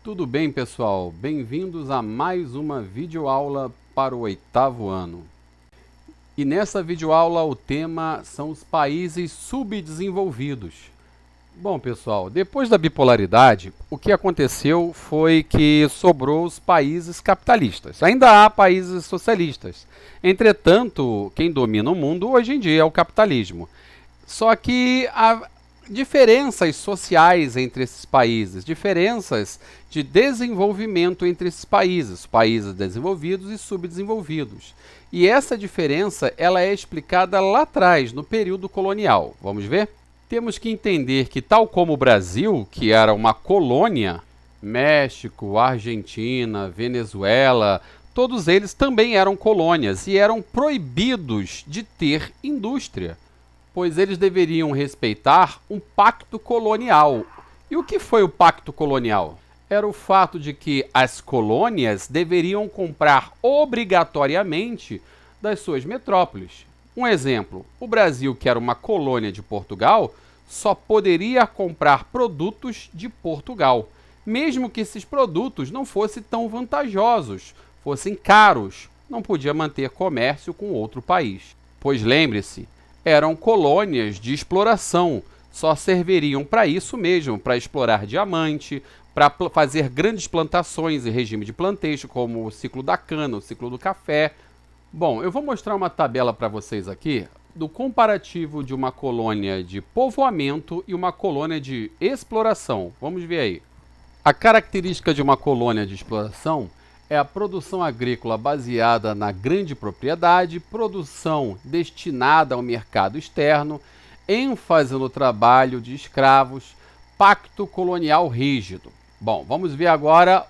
Tudo bem, pessoal? Bem-vindos a mais uma videoaula para o 8º ano. E nessa videoaula o tema são os países subdesenvolvidos. Bom, pessoal, depois da bipolaridade, o que aconteceu foi que sobrou os países capitalistas. Ainda há países socialistas. Entretanto, quem domina o mundo hoje em dia é o capitalismo. Só que há diferenças sociais entre esses países, diferenças de desenvolvimento entre esses países desenvolvidos e subdesenvolvidos. E essa diferença ela é explicada lá atrás, no período colonial. Vamos ver? Temos que entender que, tal como o Brasil, que era uma colônia, México, Argentina, Venezuela, todos eles também eram colônias e eram proibidos de ter indústria, pois eles deveriam respeitar um pacto colonial. E o que foi o pacto colonial? Era o fato de que as colônias deveriam comprar obrigatoriamente das suas metrópoles. Um exemplo, o Brasil, que era uma colônia de Portugal, só poderia comprar produtos de Portugal, mesmo que esses produtos não fossem tão vantajosos, fossem caros, não podia manter comércio com outro país. Pois lembre-se, eram colônias de exploração, só serviriam para isso mesmo, para explorar diamante, para fazer grandes plantações em regime de plantation, como o ciclo da cana, o ciclo do café. Bom, eu vou mostrar uma tabela para vocês aqui do comparativo de uma colônia de povoamento e uma colônia de exploração. Vamos ver aí. A característica de uma colônia de exploração é a produção agrícola baseada na grande propriedade, produção destinada ao mercado externo, ênfase no trabalho de escravos, pacto colonial rígido. Bom, vamos ver agora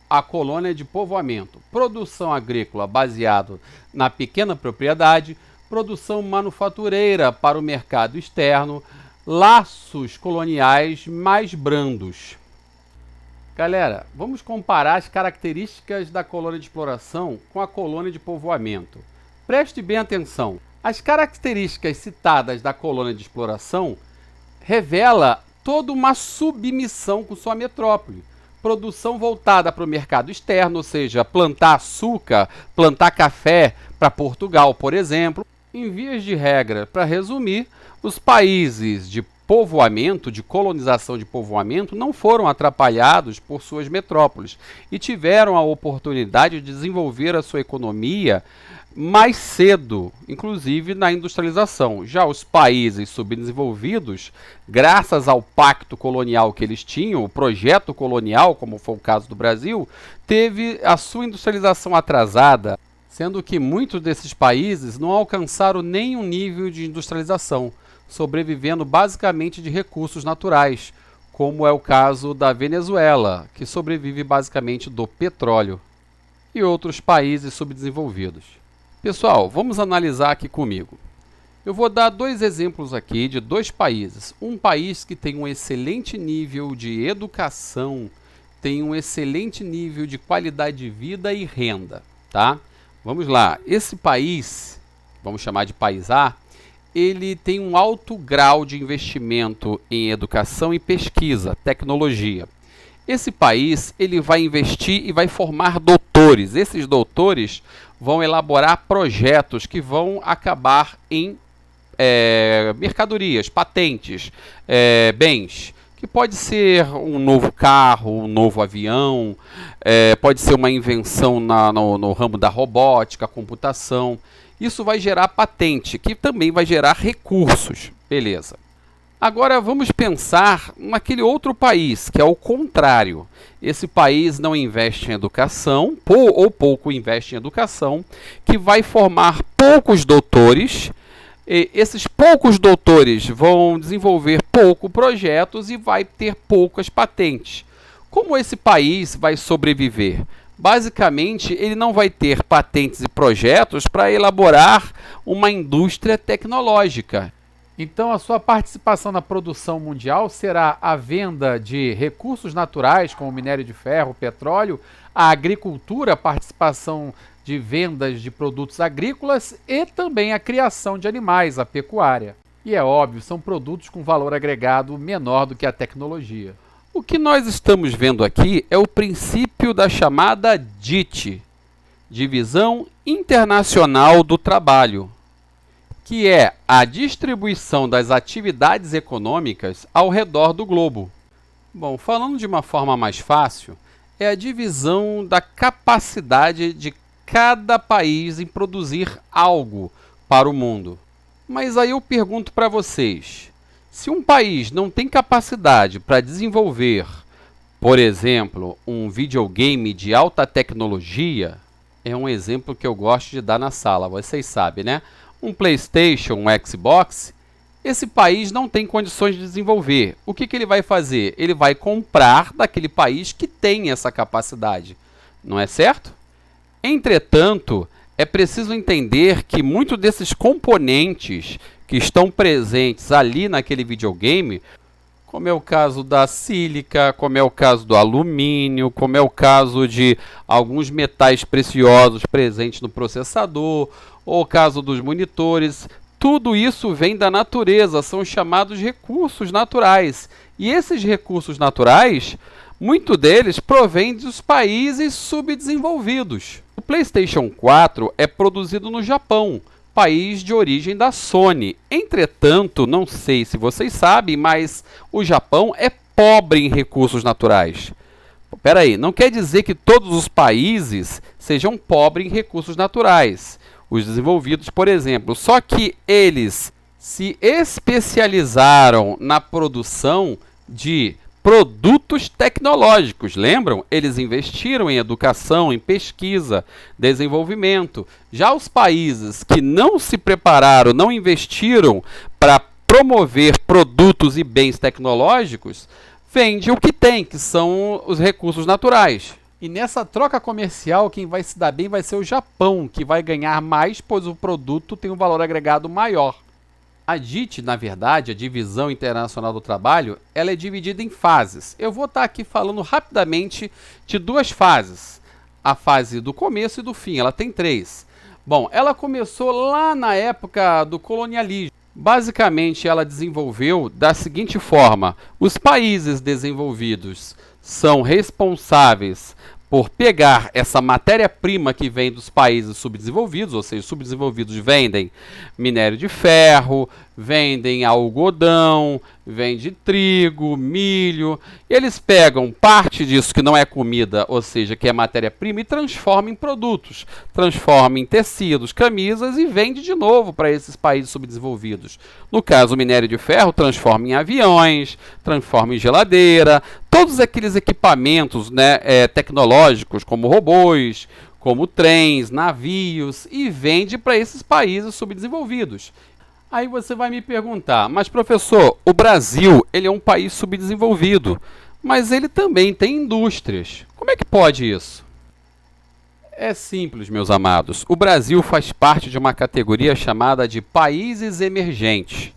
a colônia de povoamento. Produção agrícola baseada na pequena propriedade, produção manufatureira para o mercado externo, laços coloniais mais brandos. Galera, vamos comparar as características da colônia de exploração com a colônia de povoamento. Preste bem atenção. As características citadas da colônia de exploração revela toda uma submissão com sua metrópole. Produção voltada para o mercado externo, ou seja, plantar açúcar, plantar café para Portugal, por exemplo. Em vias de regra, para resumir, os países de povoamento, de colonização de povoamento, não foram atrapalhados por suas metrópoles e tiveram a oportunidade de desenvolver a sua economia mais cedo, inclusive na industrialização. Já os países subdesenvolvidos, graças ao pacto colonial que eles tinham, o projeto colonial, como foi o caso do Brasil, teve a sua industrialização atrasada, sendo que muitos desses países não alcançaram nenhum nível de industrialização, sobrevivendo basicamente de recursos naturais, como é o caso da Venezuela, que sobrevive basicamente do petróleo, e outros países subdesenvolvidos. Pessoal, vamos analisar aqui comigo. Eu vou dar dois exemplos aqui de dois países. Um país que tem um excelente nível de educação, tem um excelente nível de qualidade de vida e renda, tá? Vamos lá. Esse país, vamos chamar de país A, ele tem um alto grau de investimento em educação e pesquisa, tecnologia. Esse país ele vai investir e vai formar doutores. Esses doutores vão elaborar projetos que vão acabar em mercadorias, patentes, bens, que pode ser um novo carro, um novo avião, pode ser uma invenção no ramo da robótica, computação. Isso vai gerar patente, que também vai gerar recursos. Beleza. Agora vamos pensar naquele outro país, que é o contrário. Esse país não investe em educação, ou pouco investe em educação, que vai formar poucos doutores. E esses poucos doutores vão desenvolver poucos projetos e vai ter poucas patentes. Como esse país vai sobreviver? Basicamente, ele não vai ter patentes e projetos para elaborar uma indústria tecnológica. Então, a sua participação na produção mundial será a venda de recursos naturais, como minério de ferro, petróleo, a agricultura, a participação de vendas de produtos agrícolas e também a criação de animais, a pecuária. E é óbvio, são produtos com valor agregado menor do que a tecnologia. O que nós estamos vendo aqui é o princípio da chamada DIT, Divisão Internacional do Trabalho, que é a distribuição das atividades econômicas ao redor do globo. Bom, falando de uma forma mais fácil, é a divisão da capacidade de cada país em produzir algo para o mundo. Mas aí eu pergunto para vocês, se um país não tem capacidade para desenvolver, por exemplo, um videogame de alta tecnologia, é um exemplo que eu gosto de dar na sala, vocês sabem, né? Um PlayStation, um Xbox, esse país não tem condições de desenvolver. O que ele vai fazer? Ele vai comprar daquele país que tem essa capacidade, não é certo? Entretanto, é preciso entender que muitos desses componentes que estão presentes ali naquele videogame, como é o caso da sílica, como é o caso do alumínio, como é o caso de alguns metais preciosos presentes no processador, ou o caso dos monitores, tudo isso vem da natureza, são chamados recursos naturais. E esses recursos naturais, muito deles provém dos países subdesenvolvidos. O PlayStation 4 é produzido no Japão, país de origem da Sony. Entretanto, não sei se vocês sabem, mas o Japão é pobre em recursos naturais. Espera aí, não quer dizer que todos os países sejam pobres em recursos naturais. Os desenvolvidos, por exemplo, só que eles se especializaram na produção de produtos tecnológicos, lembram? Eles investiram em educação, em pesquisa, desenvolvimento. Já os países que não se prepararam, não investiram para promover produtos e bens tecnológicos, vendem o que tem, que são os recursos naturais. E nessa troca comercial, quem vai se dar bem vai ser o Japão, que vai ganhar mais, pois o produto tem um valor agregado maior. A DIT, na verdade, a Divisão Internacional do Trabalho, ela é dividida em fases. Eu vou estar aqui falando rapidamente de duas fases. A fase do começo e do fim, ela tem três. Bom, ela começou lá na época do colonialismo. Basicamente, ela desenvolveu da seguinte forma: os países desenvolvidos são responsáveis por pegar essa matéria-prima que vem dos países subdesenvolvidos, ou seja, os subdesenvolvidos vendem minério de ferro, vendem algodão, vendem trigo, milho, e eles pegam parte disso que não é comida, ou seja, que é matéria-prima, e transformam em produtos, transformam em tecidos, camisas e vende de novo para esses países subdesenvolvidos. No caso, o minério de ferro transforma em aviões, transforma em geladeira, todos aqueles equipamentos, né, tecnológicos, como robôs, como trens, navios, e vende para esses países subdesenvolvidos. Aí você vai me perguntar, mas professor, o Brasil ele é um país subdesenvolvido, mas ele também tem indústrias. Como é que pode isso? É simples, meus amados. O Brasil faz parte de uma categoria chamada de países emergentes.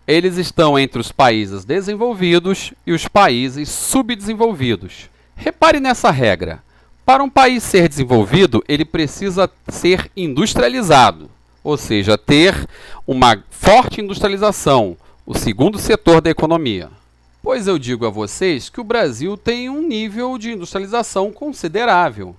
Eles estão entre os países desenvolvidos e os países subdesenvolvidos. Repare nessa regra. Para um país ser desenvolvido, ele precisa ser industrializado, ou seja, ter uma forte industrialização, o segundo setor da economia. Pois eu digo a vocês que o Brasil tem um nível de industrialização considerável.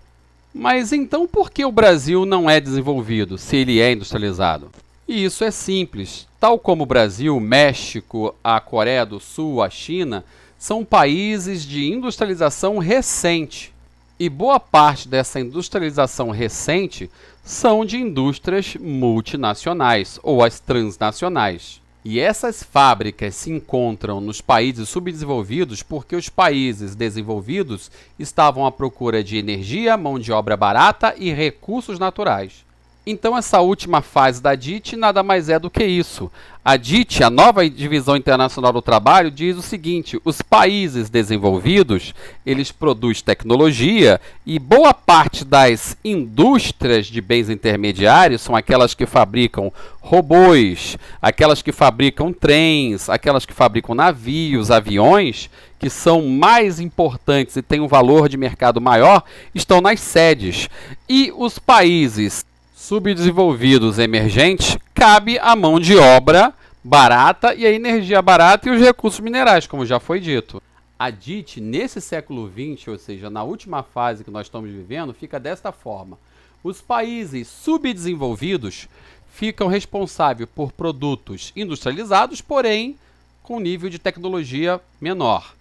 Mas então por que o Brasil não é desenvolvido, se ele é industrializado? E isso é simples. Tal como o Brasil, o México, a Coreia do Sul, a China, são países de industrialização recente. E boa parte dessa industrialização recente são de indústrias multinacionais ou as transnacionais. E essas fábricas se encontram nos países subdesenvolvidos porque os países desenvolvidos estavam à procura de energia, mão de obra barata e recursos naturais. Então essa última fase da DIT nada mais é do que isso. A DIT, a nova Divisão Internacional do Trabalho, diz o seguinte: os países desenvolvidos, eles produzem tecnologia e boa parte das indústrias de bens intermediários são aquelas que fabricam robôs, aquelas que fabricam trens, aquelas que fabricam navios, aviões, que são mais importantes e têm um valor de mercado maior, estão nas sedes. E os países subdesenvolvidos emergentes, cabe a mão de obra barata e a energia barata e os recursos minerais, como já foi dito. A DIT, nesse século XX, ou seja, na última fase que nós estamos vivendo, fica desta forma. Os países subdesenvolvidos ficam responsáveis por produtos industrializados, porém com nível de tecnologia menor,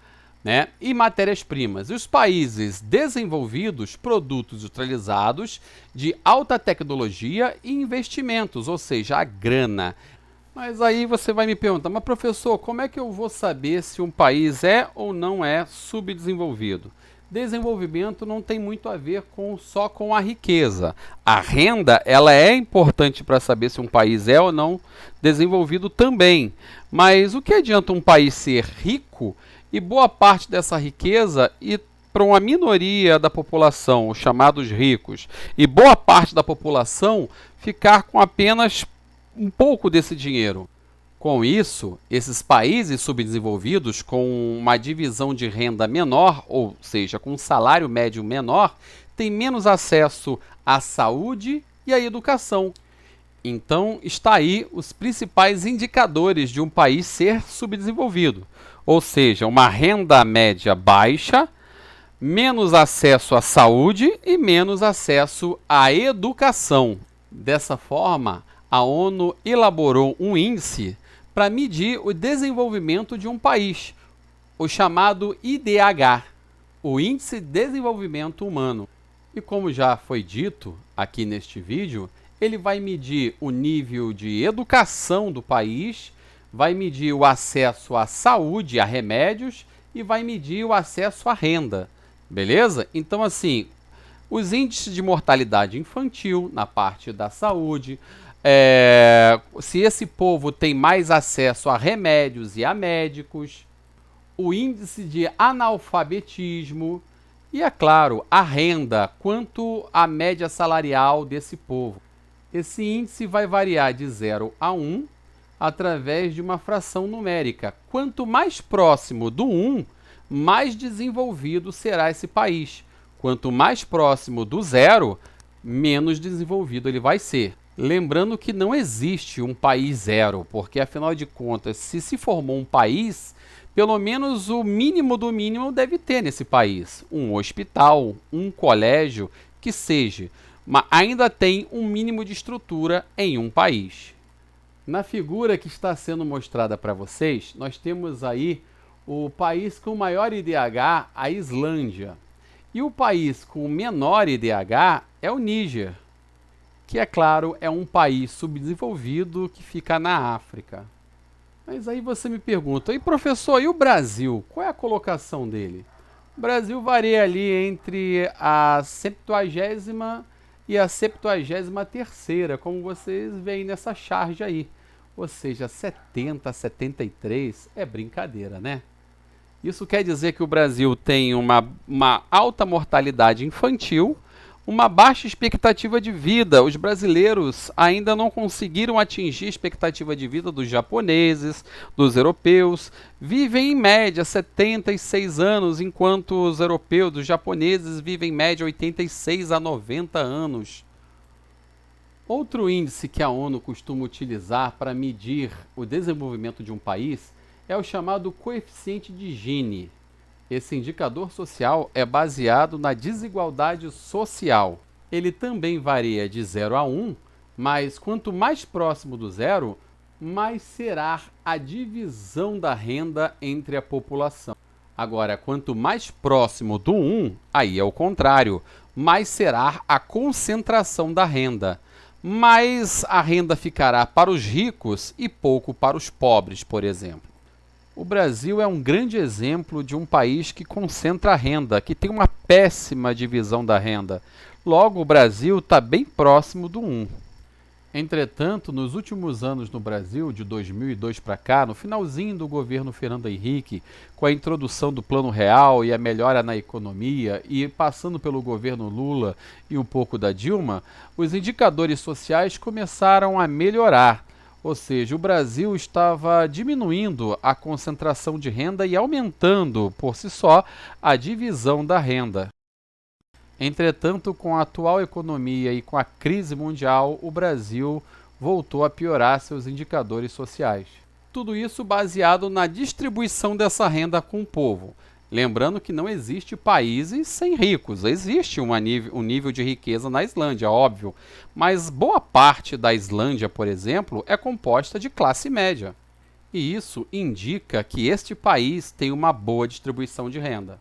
né? E matérias-primas. E os países desenvolvidos, produtos industrializados de alta tecnologia e investimentos, ou seja, a grana. Mas aí você vai me perguntar, mas professor, como é que eu vou saber se um país é ou não é subdesenvolvido? Desenvolvimento não tem muito a ver só com a riqueza. A renda, ela é importante para saber se um país é ou não desenvolvido também. Mas o que adianta um país ser rico e boa parte dessa riqueza ir para uma minoria da população, os chamados ricos, e boa parte da população ficar com apenas um pouco desse dinheiro? Com isso, esses países subdesenvolvidos com uma divisão de renda menor, ou seja, com um salário médio menor, têm menos acesso à saúde e à educação. Então, está aí os principais indicadores de um país ser subdesenvolvido, ou seja, uma renda média baixa, menos acesso à saúde e menos acesso à educação. Dessa forma, a ONU elaborou um índice para medir o desenvolvimento de um país, o chamado IDH, o Índice de Desenvolvimento Humano. E como já foi dito aqui neste vídeo, ele vai medir o nível de educação do país, vai medir o acesso à saúde, a remédios e vai medir o acesso à renda, beleza? Então, assim, os índices de mortalidade infantil na parte da saúde, se esse povo tem mais acesso a remédios e a médicos, o índice de analfabetismo e, é claro, a renda, quanto à média salarial desse povo. Esse índice vai variar de 0 a 1 através de uma fração numérica. Quanto mais próximo do 1, mais desenvolvido será esse país. Quanto mais próximo do 0, menos desenvolvido ele vai ser. Lembrando que não existe um país zero, porque afinal de contas, se formou um país, pelo menos o mínimo do mínimo deve ter nesse país. Um hospital, um colégio, que seja. Mas ainda tem um mínimo de estrutura em um país. Na figura que está sendo mostrada para vocês, nós temos aí o país com maior IDH, a Islândia. E o país com menor IDH é o Níger, que, é claro, é um país subdesenvolvido que fica na África. Mas aí você me pergunta, e professor, e o Brasil? Qual é a colocação dele? O Brasil varia ali entre a 70ª e a 73ª, como vocês veem nessa charge aí. Ou seja, 70, 73 é brincadeira, né? Isso quer dizer que o Brasil tem uma alta mortalidade infantil, uma baixa expectativa de vida. Os brasileiros ainda não conseguiram atingir a expectativa de vida dos japoneses, dos europeus. Vivem em média 76 anos, enquanto os europeus, os japoneses, vivem em média 86 a 90 anos. Outro índice que a ONU costuma utilizar para medir o desenvolvimento de um país é o chamado coeficiente de Gini. Esse indicador social é baseado na desigualdade social. Ele também varia de 0 a 1, mas quanto mais próximo do 0, mais será a divisão da renda entre a população. Agora, quanto mais próximo do 1, aí é o contrário, mais será a concentração da renda. Mais a renda ficará para os ricos e pouco para os pobres, por exemplo. O Brasil é um grande exemplo de um país que concentra a renda, que tem uma péssima divisão da renda. Logo, o Brasil está bem próximo do 1. Entretanto, nos últimos anos no Brasil, de 2002 para cá, no finalzinho do governo Fernando Henrique, com a introdução do Plano Real e a melhora na economia, e passando pelo governo Lula e um pouco da Dilma, os indicadores sociais começaram a melhorar. Ou seja, o Brasil estava diminuindo a concentração de renda e aumentando, por si só, a divisão da renda. Entretanto, com a atual economia e com a crise mundial, o Brasil voltou a piorar seus indicadores sociais. Tudo isso baseado na distribuição dessa renda com o povo. Lembrando que não existe países sem ricos, existe um nível de riqueza na Islândia, óbvio, mas boa parte da Islândia, por exemplo, é composta de classe média. E isso indica que este país tem uma boa distribuição de renda.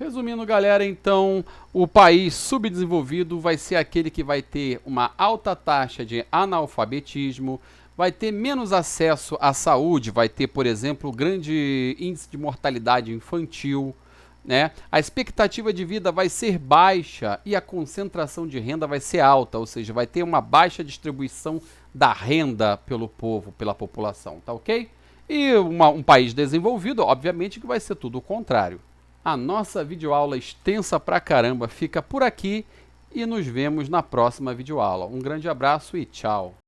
Resumindo, galera, então, o país subdesenvolvido vai ser aquele que vai ter uma alta taxa de analfabetismo, vai ter menos acesso à saúde, vai ter, por exemplo, grande índice de mortalidade infantil, né? A expectativa de vida vai ser baixa e a concentração de renda vai ser alta, ou seja, vai ter uma baixa distribuição da renda pelo povo, pela população, tá ok? E um país desenvolvido, obviamente, que vai ser tudo o contrário. A nossa videoaula extensa pra caramba fica por aqui e nos vemos na próxima videoaula. Um grande abraço e tchau!